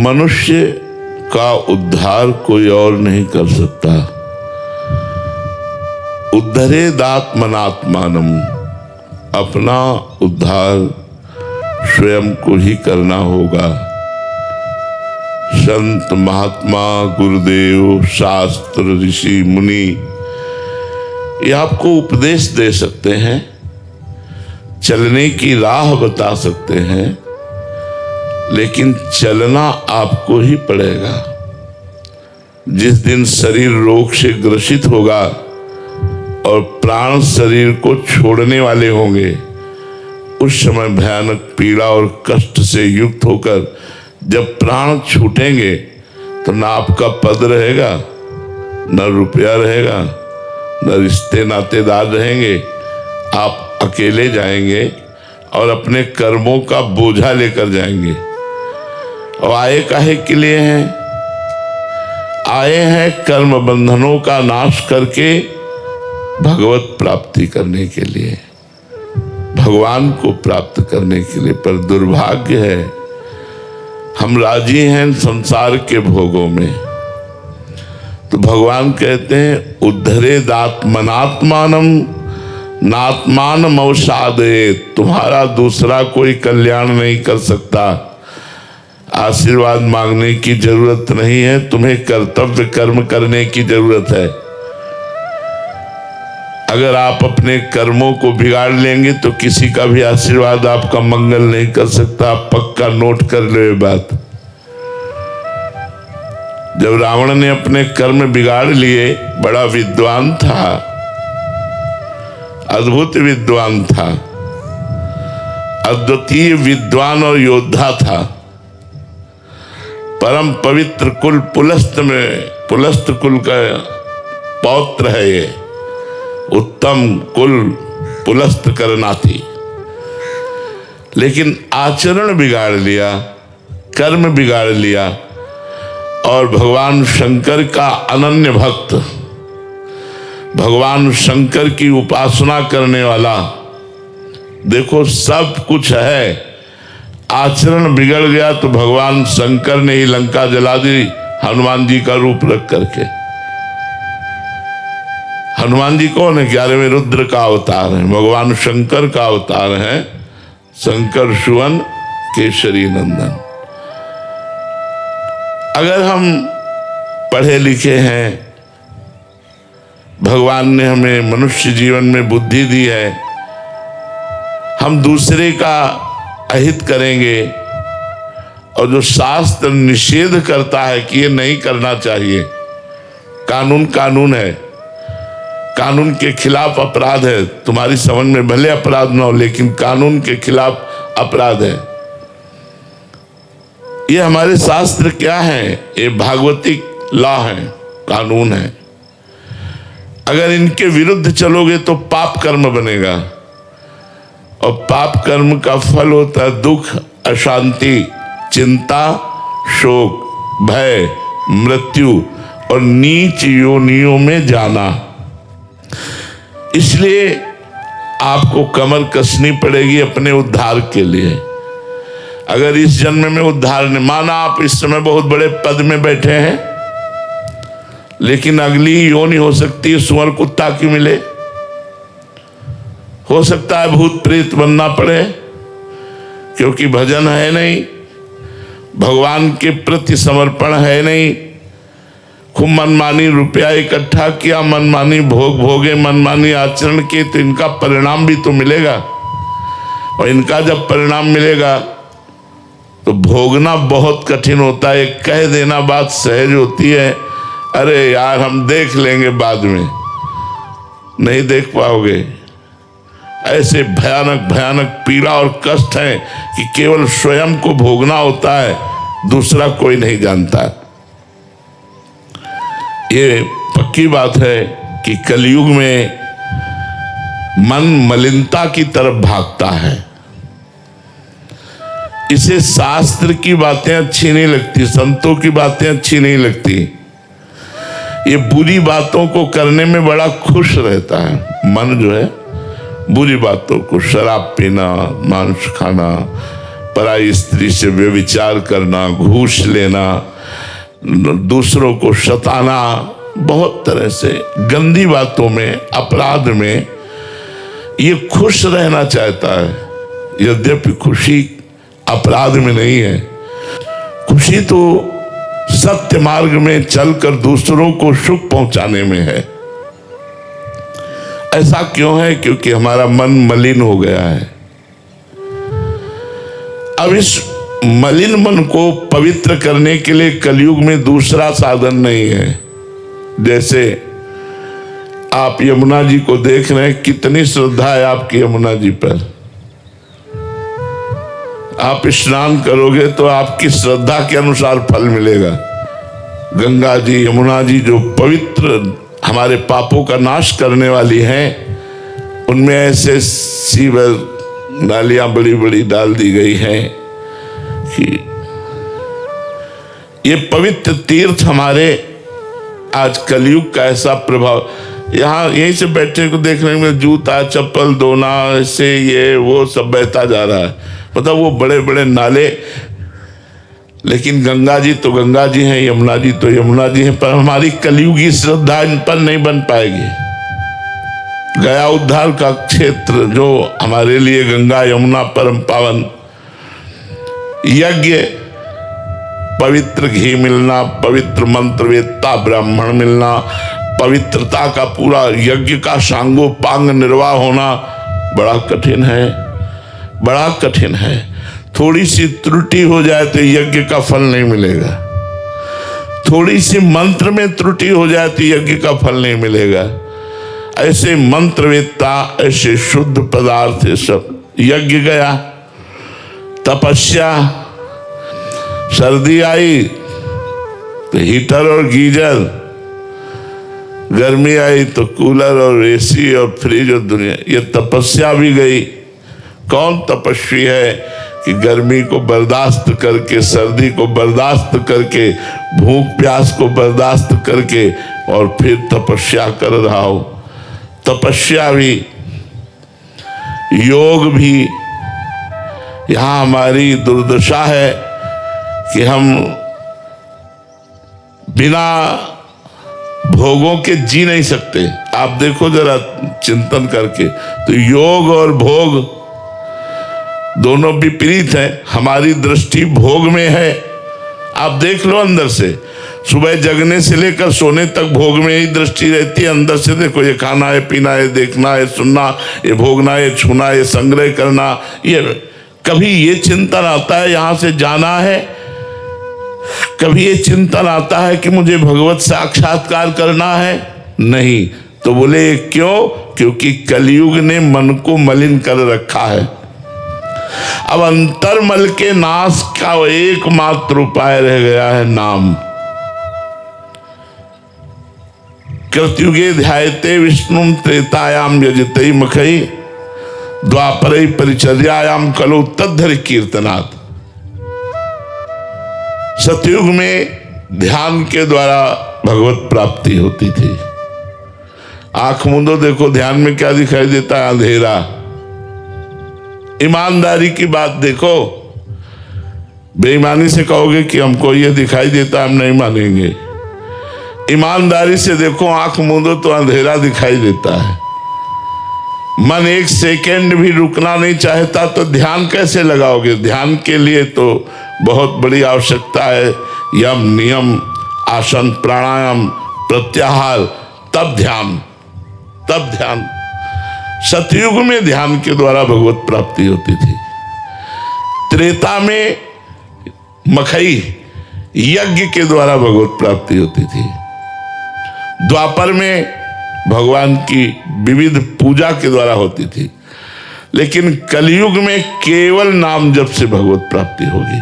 मनुष्य का उद्धार कोई और नहीं कर सकता। उद्धरेदात्मनात्मानम, अपना उद्धार स्वयं को ही करना होगा। संत महात्मा गुरुदेव शास्त्र ऋषि मुनि ये आपको उपदेश दे सकते हैं, चलने की राह बता सकते हैं, लेकिन चलना आपको ही पड़ेगा। जिस दिन शरीर रोग से ग्रसित होगा और प्राण शरीर को छोड़ने वाले होंगे, उस समय भयानक पीड़ा और कष्ट से युक्त होकर जब प्राण छूटेंगे तो ना आपका पद रहेगा, न रुपया रहेगा, न रिश्ते नातेदार रहेंगे। आप अकेले जाएंगे और अपने कर्मों का बोझा लेकर जाएंगे। और आए काहे के लिए हैं? आए हैं कर्म बंधनों का नाश करके भगवत प्राप्ति करने के लिए, भगवान को प्राप्त करने के लिए। पर दुर्भाग्य है, हम राजी हैं संसार के भोगों में। तो भगवान कहते हैं उद्धरेदात्मनात्मानम नात्मानम अवसादे, तुम्हारा दूसरा कोई कल्याण नहीं कर सकता। आशीर्वाद मांगने की जरूरत नहीं है, तुम्हें कर्तव्य कर्म करने की जरूरत है। अगर आप अपने कर्मों को बिगाड़ लेंगे तो किसी का भी आशीर्वाद आपका मंगल नहीं कर सकता। पक्का नोट कर लो ये बात। जब रावण ने अपने कर्म बिगाड़ लिए, बड़ा विद्वान था, अद्भुत विद्वान था, अद्वितीय विद्वान और योद्धा था। परम पवित्र कुल पुलस्त में, पुलस्त कुल का पौत्र है ये, उत्तम कुल पुलस्त करनाथी। लेकिन आचरण बिगाड़ लिया, कर्म बिगाड़ लिया, और भगवान शंकर का अनन्य भक्त, भगवान शंकर की उपासना करने वाला, देखो सब कुछ है, आचरण बिगड़ गया तो भगवान शंकर ने ही लंका जला दी हनुमान जी का रूप रख करके। हनुमान जी कौन है? 11वें रुद्र का अवतार है, भगवान शंकर का अवतार है। शंकर सुवन केसरी नंदन। अगर हम पढ़े लिखे हैं, भगवान ने हमें मनुष्य जीवन में बुद्धि दी है, हम दूसरे का अहित करेंगे और जो शास्त्र निषेध करता है कि ये नहीं करना चाहिए, कानून कानून है, कानून के खिलाफ अपराध है, तुम्हारी समझ में भले अपराध ना हो लेकिन कानून के खिलाफ अपराध है। ये हमारे शास्त्र क्या है? ये भागवतिक लॉ है, कानून है। अगर इनके विरुद्ध चलोगे तो पाप कर्म बनेगा, और पाप कर्म का फल होता है दुख, अशांति, चिंता, शोक, भय, मृत्यु और नीच योनियों में जाना। इसलिए आपको कमर कसनी पड़ेगी अपने उद्धार के लिए। अगर इस जन्म में उद्धार ने माना, आप इस समय बहुत बड़े पद में बैठे हैं, लेकिन अगली योनि हो सकती है सुअर कुत्ता की मिले, हो सकता है भूत प्रेत बनना पड़े, क्योंकि भजन है नहीं, भगवान के प्रति समर्पण है नहीं। खूब मनमानी रुपया इकट्ठा किया, मनमानी भोग भोगे, मनमानी आचरण किए, तो इनका परिणाम भी तो मिलेगा। और इनका जब परिणाम मिलेगा तो भोगना बहुत कठिन होता है। कह देना बात सहज होती है, अरे यार हम देख लेंगे बाद में, नहीं देख पाओगे। ऐसे भयानक भयानक पीड़ा और कष्ट है कि केवल स्वयं को भोगना होता है, दूसरा कोई नहीं जानता। ये पक्की बात है कि कलयुग में मन मलिनता की तरफ भागता है। इसे शास्त्र की बातें अच्छी नहीं लगती, संतों की बातें अच्छी नहीं लगती। ये बुरी बातों को करने में बड़ा खुश रहता है मन जो है, बुरी बातों को, शराब पीना, मांस खाना, पराई स्त्री से व्यभिचार करना, घूस लेना, दूसरों को सताना, बहुत तरह से गंदी बातों में, अपराध में ये खुश रहना चाहता है। यद्यपि खुशी अपराध में नहीं है, खुशी तो सत्य मार्ग में चलकर दूसरों को सुख पहुंचाने में है। ऐसा क्यों है? क्योंकि हमारा मन मलिन हो गया है। अब इस मलिन मन को पवित्र करने के लिए कलयुग में दूसरा साधन नहीं है। जैसे आप यमुना जी को देख रहे हैं, कितनी श्रद्धा है आपकी यमुना जी पर। आप स्नान करोगे तो आपकी श्रद्धा के अनुसार फल मिलेगा। गंगा जी, यमुना जी जो पवित्र हमारे पापों का नाश करने वाली हैं, उनमें ऐसे सीवर नालियां बड़ी बड़ी डाल दी गई हैं कि ये पवित्र तीर्थ हमारे आज कलयुग का ऐसा प्रभाव। यहाँ यहीं से बैठने को देखने में जूता चप्पल धोना, ऐसे ये वो सब बहता जा रहा है। मतलब वो बड़े बड़े नाले, लेकिन गंगा जी तो गंगा जी हैं, यमुना जी तो यमुना जी हैं, पर हमारी कलयुगी श्रद्धा इन पर नहीं बन पाएगी। गया उद्धार का क्षेत्र जो हमारे लिए गंगा यमुना परम पावन, यज्ञ, पवित्र घी मिलना, पवित्र मंत्र वेत्ता ब्राह्मण मिलना, पवित्रता का पूरा यज्ञ का सांगोपांग निर्वाह होना बड़ा कठिन है, बड़ा कठिन है। थोड़ी सी त्रुटि हो जाए तो यज्ञ का फल नहीं मिलेगा। थोड़ी सी मंत्र में त्रुटि हो जाए तो यज्ञ का फल नहीं मिलेगा। ऐसे मंत्रवेत्ता, ऐसे शुद्ध पदार्थ सब। यज्ञ गया, तपस्या, सर्दी आई तो हीटर और गीजर, गर्मी आई तो कूलर और एसी और फ्रिज और दुनिया, ये तपस्या भी गई। कौन तपस्वी है कि गर्मी को बर्दाश्त करके, सर्दी को बर्दाश्त करके, भूख प्यास को बर्दाश्त करके और फिर तपस्या कर रहा हो। तपस्या भी, योग भी। यहाँ हमारी दुर्दशा है कि हम बिना भोगों के जी नहीं सकते। आप देखो जरा चिंतन करके, तो योग और भोग दोनों विपरीत है। हमारी दृष्टि भोग में है। आप देख लो अंदर से, सुबह जगने से लेकर सोने तक भोग में ही दृष्टि रहती है। अंदर से देखो, ये खाना है, पीना है, देखना है, सुनना, ये भोगना, ये छूना, ये संग्रह करना। ये कभी ये चिंतन आता है यहाँ से जाना है? कभी ये चिंतन आता है कि मुझे भगवत साक्षात्कार करना है? नहीं। तो बोले क्यों? क्योंकि कलयुग ने मन को मलिन कर रखा है। अब अंतर्मल के नाश का एकमात्र उपाय रह गया है नाम। कृतयुगे ध्यायते विष्णुम त्रेतायाम यजते मखई द्वापरे परिचर्यायाम कलो तद्धरि कीर्तनात्। सतयुग में ध्यान के द्वारा भगवत प्राप्ति होती थी। आंख मूंदो, देखो ध्यान में क्या दिखाई देता है? अंधेरा। ईमानदारी की बात देखो, बेईमानी से कहोगे कि हमको ये दिखाई देता, हम नहीं मानेंगे। ईमानदारी से देखो, आंख मूंदो तो अंधेरा दिखाई देता है। मन एक सेकंड भी रुकना नहीं चाहता तो ध्यान कैसे लगाओगे? ध्यान के लिए तो बहुत बड़ी आवश्यकता है। यम, नियम, आसन, प्राणायाम, प्रत्याहार, तब ध्यान, तब ध्यान। सतयुग में ध्यान के द्वारा भगवत प्राप्ति होती थी। त्रेता में मखई, यज्ञ के द्वारा भगवत प्राप्ति होती थी। द्वापर में भगवान की विविध पूजा के द्वारा होती थी। लेकिन कलयुग में केवल नाम जप से भगवत प्राप्ति होगी।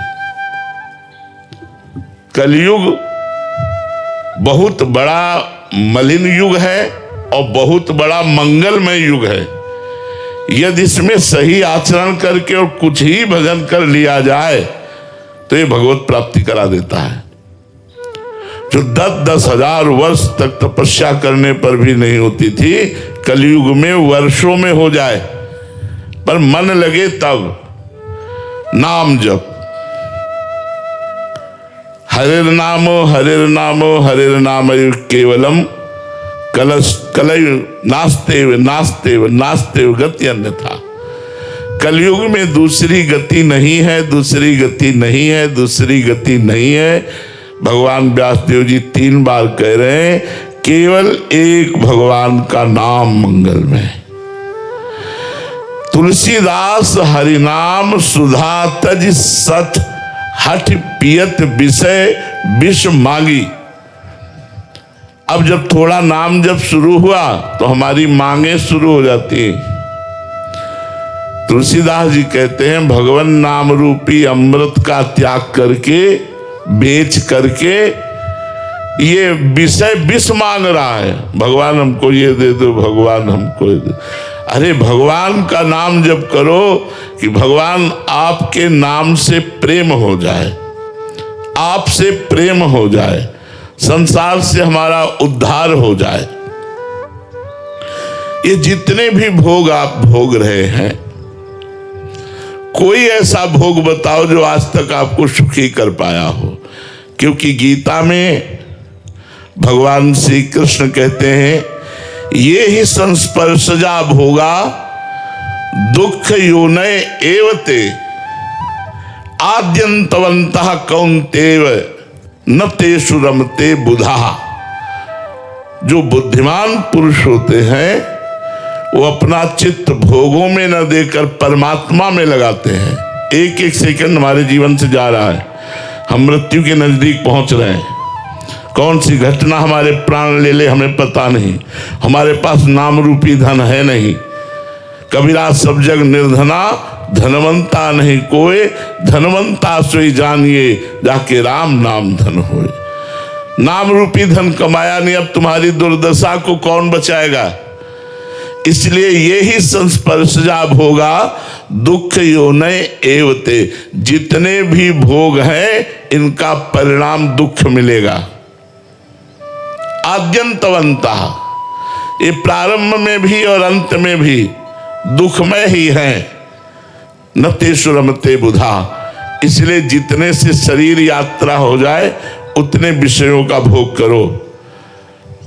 कलयुग बहुत बड़ा मलिन युग है और बहुत बड़ा मंगलमय युग है। यदि इसमें सही आचरण करके और कुछ ही भजन कर लिया जाए तो ये भगवत प्राप्ति करा देता है। जो 10-10 हजार वर्ष तक तपस्या करने पर भी नहीं होती थी, कलयुग में वर्षों में हो जाए, पर मन लगे तब। नाम जप। हरिर नामो हरिर नाम केवलम कलयु नास्तेव नास्तेव नास्तेव गति अन्यथा। कलयुग में दूसरी गति नहीं है, दूसरी गति नहीं है, दूसरी गति नहीं है। भगवान व्यासदेव जी 3 बार कह रहे हैं, केवल एक भगवान का नाम मंगलमय। तुलसीदास हरिनाम सुधा तज सठ हठ पियत विषय विष मांगी। अब जब थोड़ा नाम जब शुरू हुआ तो हमारी मांगे शुरू हो जाती हैं। तुलसीदास जी कहते हैं, भगवान नाम रूपी अमृत का त्याग करके, बेच करके ये विषय विष मांग रहा है। भगवान हमको ये दे दो, भगवान हमको ये दे। अरे भगवान का नाम जब करो कि भगवान आपके नाम से प्रेम हो जाए, आपसे प्रेम हो जाए, संसार से हमारा उद्धार हो जाए। ये जितने भी भोग आप भोग रहे हैं, कोई ऐसा भोग बताओ जो आज तक आपको सुखी कर पाया हो। क्योंकि गीता में भगवान श्री कृष्ण कहते हैं, ये ही संस्पर्शजा भोगा दुख योनय एवते आद्यंतवंतः कौन्तेव न तेषु रमते बुधा। जो बुद्धिमान पुरुष होते हैं वो अपना चित्त भोगों में न देकर परमात्मा में लगाते हैं। एक एक सेकंड हमारे जीवन से जा रहा है, हम मृत्यु के नजदीक पहुंच रहे हैं। कौन सी घटना हमारे प्राण ले ले हमें पता नहीं। हमारे पास नाम रूपी धन है नहीं। कबीरा सब जग निर्धना धनवंता नहीं कोई, धनवंता सोई जानिए जाके राम नाम धन होए। नाम रूपी धन कमाया नहीं, अब तुम्हारी दुर्दशा को कौन बचाएगा। इसलिए ये ही संस्पर्शजा भोगा दुख योनय एवते। जितने भी भोग हैं इनका परिणाम दुख मिलेगा। आद्यंतवंता, ये प्रारंभ में भी और अंत में भी दुखमय ही है। न तेषु रमते बुधा। इसलिए जितने से शरीर यात्रा हो जाए उतने विषयों का भोग करो।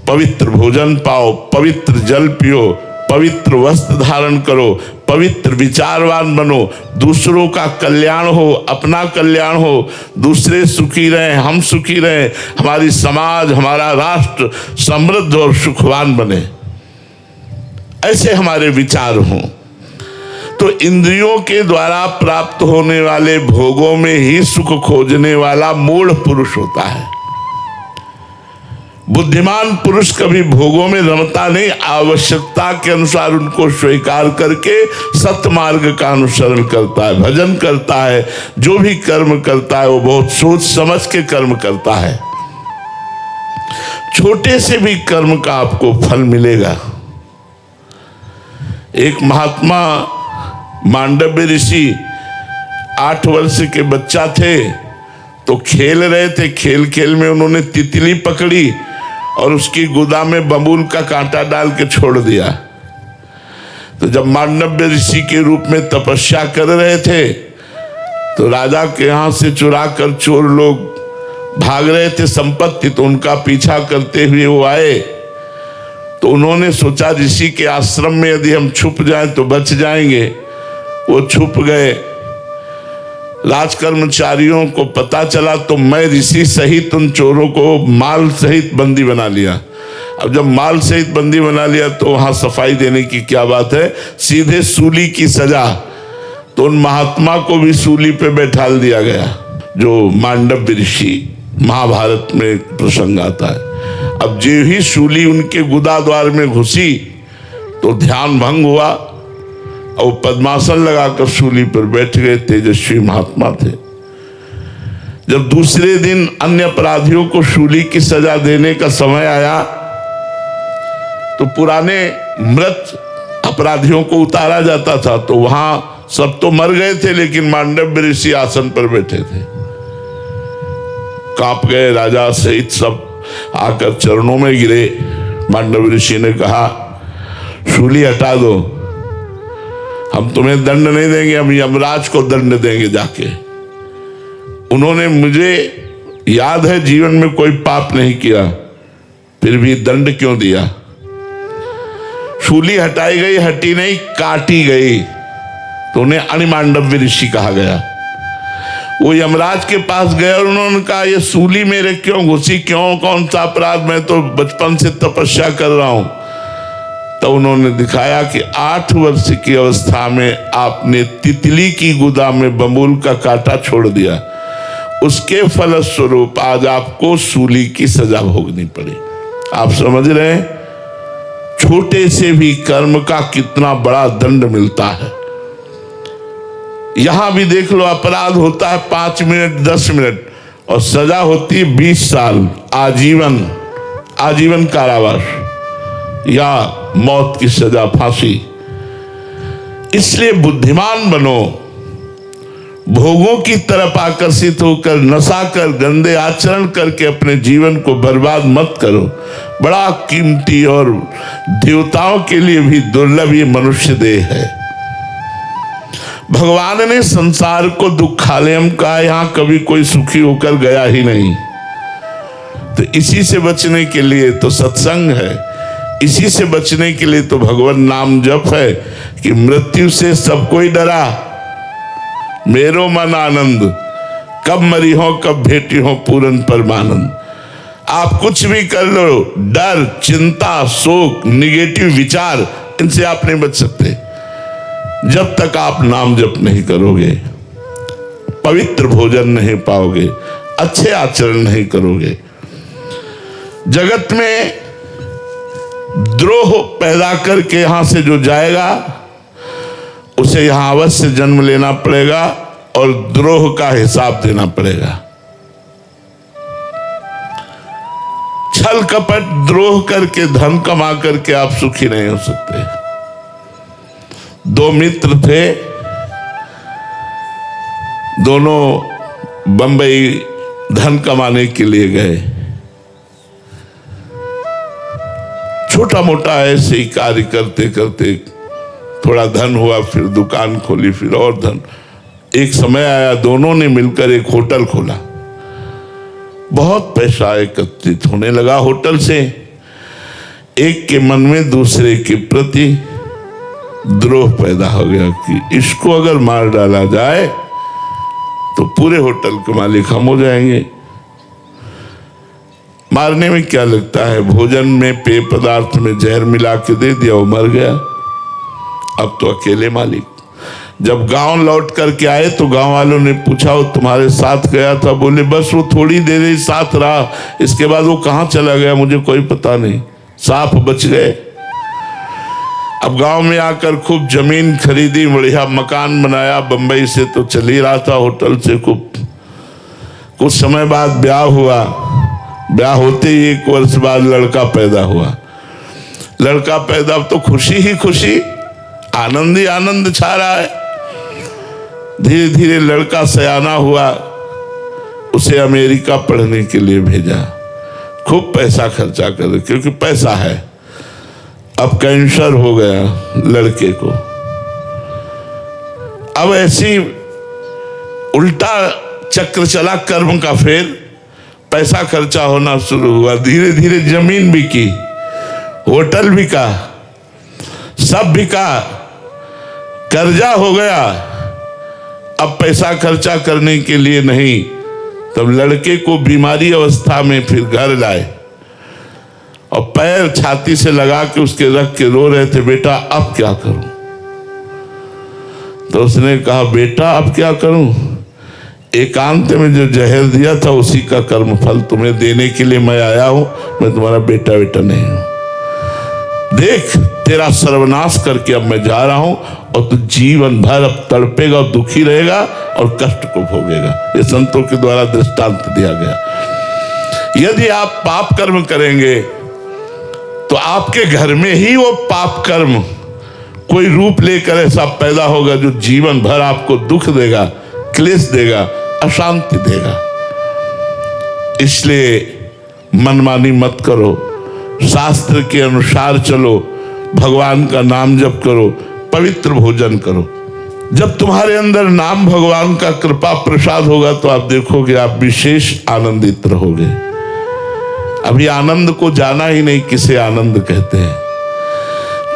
पवित्र भोजन पाओ, पवित्र जल पियो, पवित्र वस्त्र धारण करो, पवित्र विचारवान बनो, दूसरों का कल्याण हो, अपना कल्याण हो, दूसरे सुखी रहें, हम सुखी रहें, हमारी समाज, हमारा राष्ट्र समृद्ध और सुखवान बने, ऐसे हमारे विचार हों। तो इंद्रियों के द्वारा प्राप्त होने वाले भोगों में ही सुख खोजने वाला मूढ़ पुरुष होता है। बुद्धिमान पुरुष कभी भोगों में रमता नहीं, आवश्यकता के अनुसार उनको स्वीकार करके सत्य मार्ग का अनुसरण करता है, भजन करता है। जो भी कर्म करता है वो बहुत सोच समझ के कर्म करता है। छोटे से भी कर्म का आपको फल मिलेगा। एक महात्मा मांडव्य ऋषि 8 वर्ष के बच्चा थे, तो खेल रहे थे। खेल खेल में उन्होंने तितली पकड़ी और उसकी गुदा में बबूल का कांटा डाल के छोड़ दिया। तो जब मांडव्य ऋषि के रूप में तपस्या कर रहे थे तो राजा के यहाँ से चुरा कर चोर लोग भाग रहे थे संपत्ति, तो उनका पीछा करते हुए वो आए। तो उन्होंने सोचा ऋषि के आश्रम में यदि हम छुप जाएं तो बच जाएंगे। वो छुप गए। राजकर्मचारियों को पता चला तो मैं ऋषि सहित उन चोरों को माल सहित बंदी बना लिया। अब जब माल सहित बंदी बना लिया तो वहां सफाई देने की क्या बात है, सीधे सूली की सजा। तो उन महात्मा को भी सूली पे बैठाल दिया गया, जो मांडव्य ऋषि, महाभारत में एक प्रसंग आता है। अब जो ही सूली उनके गुदा द्वार में घुसी तो ध्यान भंग हुआ और पद्मासन लगाकर सूली पर बैठ गए। तेजस्वी महात्मा थे। जब दूसरे दिन अन्य अपराधियों को सूली की सजा देने का समय आया तो पुराने मृत अपराधियों को उतारा जाता था, तो वहां सब तो मर गए थे लेकिन मांडव्य ऋषि आसन पर बैठे थे। कांप गए। राजा सहित सब आकर चरणों में गिरे। मांडव्य ऋषि ने कहा, सूली हटा दो, हम तुम्हें दंड नहीं देंगे, हम यमराज को दंड देंगे जाके। उन्होंने, मुझे याद है जीवन में कोई पाप नहीं किया, फिर भी दंड क्यों दिया? शूली हटाई गई, हटी नहीं, काटी गई, तो उन्हें अणिमांडव्य ऋषि कहा गया। वो यमराज के पास गए और उन्होंने कहा ये सूली मेरे क्यों घुसी, क्यों, कौन सा अपराध, मैं तो बचपन से तपस्या कर रहा हूं। तो उन्होंने दिखाया कि 8 वर्ष की अवस्था में आपने तितली की गुदा में बबूल का कांटा छोड़ दिया, उसके फलस्वरूप आज आपको सूली की सजा भोगनी पड़ी। आप समझ रहे हैं, छोटे से भी कर्म का कितना बड़ा दंड मिलता है। यहां भी देख लो, अपराध होता है 5 मिनट 10 मिनट और सजा होती है 20 साल, आजीवन, आजीवन कारावास या मौत की सजा, फांसी। इसलिए बुद्धिमान बनो, भोगों की तरफ आकर्षित होकर नशा कर गंदे आचरण करके अपने जीवन को बर्बाद मत करो। बड़ा कीमती और देवताओं के लिए भी दुर्लभ ये मनुष्य देह है। भगवान ने संसार को दुखालयम कहा, यहां कभी कोई सुखी होकर गया ही नहीं। तो इसी से बचने के लिए तो सत्संग है, इसी से बचने के लिए तो भगवान नाम जप है कि मृत्यु से सब कोई डरा, मेरो मन आनंद, कब मरी हो कब भेटी हो पूरन परमानंद। आप कुछ भी कर लो, डर, चिंता, शोक, निगेटिव विचार, इनसे आप नहीं बच सकते जब तक आप नाम जप नहीं करोगे, पवित्र भोजन नहीं पाओगे, अच्छे आचरण नहीं करोगे। जगत में द्रोह पैदा करके यहां से जो जाएगा उसे यहां अवश्य जन्म लेना पड़ेगा और द्रोह का हिसाब देना पड़ेगा। छल कपट द्रोह करके धन कमा करके आप सुखी नहीं हो सकते। 2 मित्र थे, दोनों बंबई धन कमाने के लिए गए। छोटा मोटा ऐसे ही कार्य करते करते थोड़ा धन हुआ, फिर दुकान खोली, फिर और धन। एक समय आया दोनों ने मिलकर एक होटल खोला। बहुत पैसा एकत्रित होने लगा होटल से। एक के मन में दूसरे के प्रति द्रोह पैदा हो गया कि इसको अगर मार डाला जाए तो पूरे होटल के मालिक हम हो जाएंगे। मारने में क्या लगता है, भोजन में पेय पदार्थ में जहर मिला के दे दिया, वो मर गया। अब तो अकेले मालिक। जब गांव लौट करके आए तो गांव वालों ने पूछा वो तुम्हारे साथ गया था? बोले बस वो थोड़ी देर ही साथ रहा, इसके बाद वो कहां चला गया मुझे कोई पता नहीं, सांप बच गए। अब गांव में आकर खूब जमीन खरीदी, बढ़िया मकान बनाया। बंबई से तो चल ही रहा था होटल से। कुछ समय बाद ब्याह हुआ। ब्याह होते ही 1 वर्ष बाद लड़का पैदा हुआ। लड़का पैदा तो खुशी ही खुशी, आनंद ही आनंद छा रहा है। धीरे धीरे लड़का सयाना हुआ, उसे अमेरिका पढ़ने के लिए भेजा। खूब पैसा खर्चा कर, क्योंकि पैसा है। अब कैंसर हो गया लड़के को। अब ऐसी उल्टा चक्र चला कर्म का, फिर पैसा खर्चा होना शुरू हुआ। धीरे धीरे जमीन बिकी, होटल बिका, सब बिका, कर्जा हो गया। अब पैसा खर्चा करने के लिए नहीं, तब लड़के को बीमारी अवस्था में फिर घर लाए और पैर छाती से लगा के उसके रख के रो रहे थे, बेटा अब क्या करूं? तो उसने कहा बेटा अब क्या करूं, एकांत में जो जहर दिया था उसी का कर्म फल तुम्हें देने के लिए मैं आया हूं। मैं तुम्हारा बेटा बेटा नहीं हूं। देख तेरा सर्वनाश करके अब मैं जा रहा हूं और तू जीवन भर अब तड़पेगा और दुखी रहेगा और कष्ट को भोगेगा। ये संतों के द्वारा दृष्टांत दिया गया। यदि आप पाप कर्म करेंगे तो आपके घर में ही वो पाप कर्म कोई रूप लेकर ऐसा पैदा होगा जो जीवन भर आपको दुख देगा, क्लेश देगा, अशांति देगा। इसलिए मनमानी मत करो, शास्त्र के अनुसार चलो, भगवान का नाम जप करो, पवित्र भोजन करो। जब तुम्हारे अंदर नाम भगवान का कृपा प्रसाद होगा तो आप देखोगे आप विशेष आनंदित रहोगे। अभी आनंद को जाना ही नहीं किसे आनंद कहते हैं।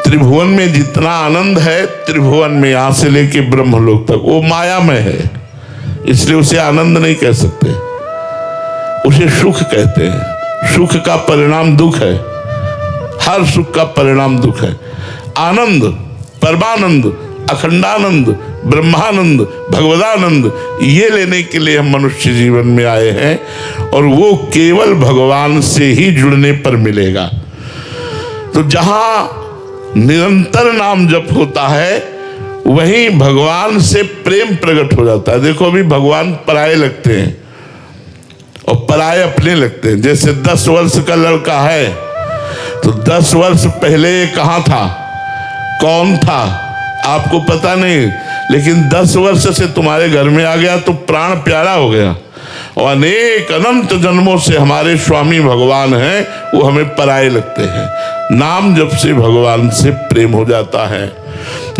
त्रिभुवन में जितना आनंद है, त्रिभुवन में यहां से लेके ब्रह्मलोक तक वो माया में है, इसलिए उसे आनंद नहीं कह सकते, उसे सुख कहते हैं। सुख का परिणाम दुख है, हर सुख का परिणाम दुख है। आनंद, परमानंद, अखंडानंद, ब्रह्मानंद, भगवदानंद, ये लेने के लिए हम मनुष्य जीवन में आए हैं और वो केवल भगवान से ही जुड़ने पर मिलेगा। तो जहां निरंतर नाम जप होता है वहीं भगवान से प्रेम प्रकट हो जाता है। देखो अभी भगवान पराये लगते हैं और पराये अपने लगते हैं। जैसे 10 वर्ष का लड़का है तो 10 वर्ष पहले ये कहाँ था, कौन था, आपको पता नहीं, लेकिन 10 वर्ष से तुम्हारे घर में आ गया तो प्राण प्यारा हो गया। और अनेक अनंत जन्मों से हमारे स्वामी भगवान हैं, वो हमें पराये लगते हैं। नाम जप से भगवान से प्रेम हो जाता है,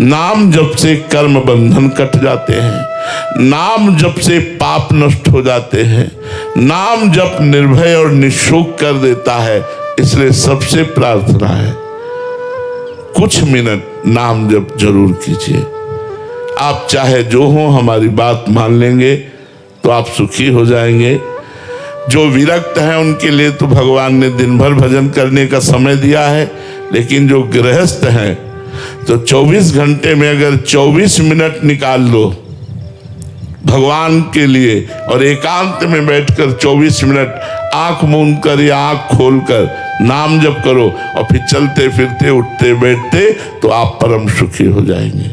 नाम जप से कर्म बंधन कट जाते हैं, नाम जप से पाप नष्ट हो जाते हैं, नाम जप निर्भय और निशोक कर देता है। इसलिए सबसे प्रार्थना है कुछ मिनट नाम जप जरूर कीजिए। आप चाहे जो हो हमारी बात मान लेंगे तो आप सुखी हो जाएंगे। जो विरक्त हैं उनके लिए तो भगवान ने दिन भर भजन करने का समय दिया है, लेकिन जो गृहस्थ हैं तो 24 घंटे में अगर 24 मिनट निकाल लो भगवान के लिए और एकांत में बैठकर 24 मिनट आंख मूंद कर या आंख खोलकर नाम जप करो और फिर चलते फिरते उठते बैठते तो आप परम सुखी हो जाएंगे।